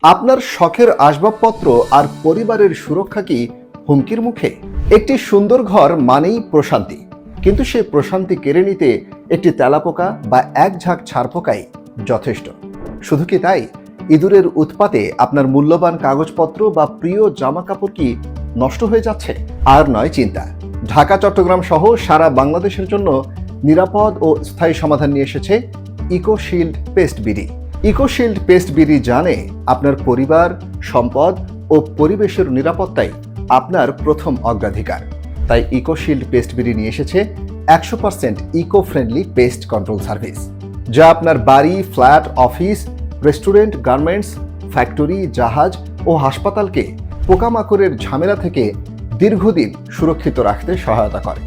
আপনার শখের আসবাবপত্র আর পরিবারের সুরক্ষা কি হুমকির মুখে? একটি সুন্দর ঘর মানেই প্রশান্তি, কিন্তু সেই প্রশান্তি কেড়ে নিতে একটি তেলাপোকা বা এক ঝাঁক ছারপোকাই যথেষ্ট। শুধু কি তাই, ইঁদুরের উৎপাতে আপনার মূল্যবান কাগজপত্র বা প্রিয় জামা কাপড় কি নষ্ট হয়ে যাচ্ছে? আর নয় চিন্তা, ঢাকা চট্টগ্রাম সহ সারা বাংলাদেশের জন্য নিরাপদ ও স্থায়ী সমাধান নিয়ে এসেছে ইকোশিল্ড পেস্ট বিডি। ইকোশিল্ড পেস্ট বিডি জানে আপনার পরিবার, সম্পদ ও পরিবেশের নিরাপত্তাই আপনার প্রথম অগ্রাধিকার। তাই ইকোশিল্ড পেস্ট বিডি নিয়ে এসেছে 100% eco friendly pest control service, যা আপনার বাড়ি, flat, office, restaurant, garments, factory, জাহাজ ও হাসপাতালকে পোকামাকড়ের ঝামেলা থেকে দীর্ঘদিন সুরক্ষিত রাখতে সহায়তা করে।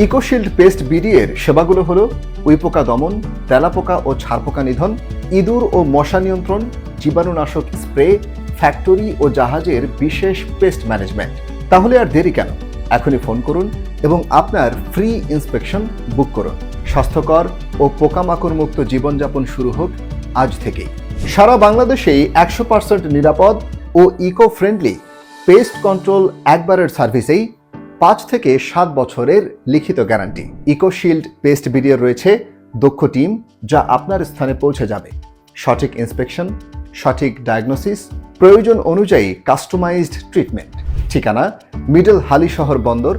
ইকোশিল্ড পেস্ট বিডি এর সেবাগুলো হলো উইপোকা দমন, তেলাপোকা ও ছারপোকা নিধন, ইঁদুর ও মশা নিয়ন্ত্রণ, জীবাণুনাশক স্প্রে, ফ্যাক্টরি ও জাহাজের বিশেষ পেস্ট ম্যানেজমেন্ট। তাহলে আর দেরি কেন? এখনই ফোন করুন এবং আপনার ফ্রি ইন্সপেকশন বুক করুন। স্বাস্থ্যকর ও পোকামাকড় মুক্ত জীবনযাপন শুরু হোক আজ থেকেই। সারা বাংলাদেশেই 100% নিরাপদ ও ইকো ফ্রেন্ডলি পেস্ট কন্ট্রোল একবারের সার্ভিসেই 5 থেকে 7 বছরের লিখিত গ্যারান্টি। ইকোশিল্ড পেস্ট বিডির রয়েছে দক্ষ টিম, যা আপনার স্থানে পৌঁছে যাবে। সঠিক ইন্সপেকশন, সঠিক ডায়াগনোসিস, প্রয়োজন অনুযায়ী কাস্টমাইজড ট্রিটমেন্ট। ঠিকানা মিডল হালিশহর বন্দর,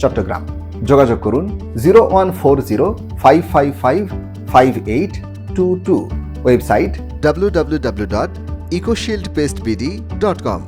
চট্টগ্রাম। যোগাযোগ করুন 01405555822। Website www.ecoshieldpestbd.com।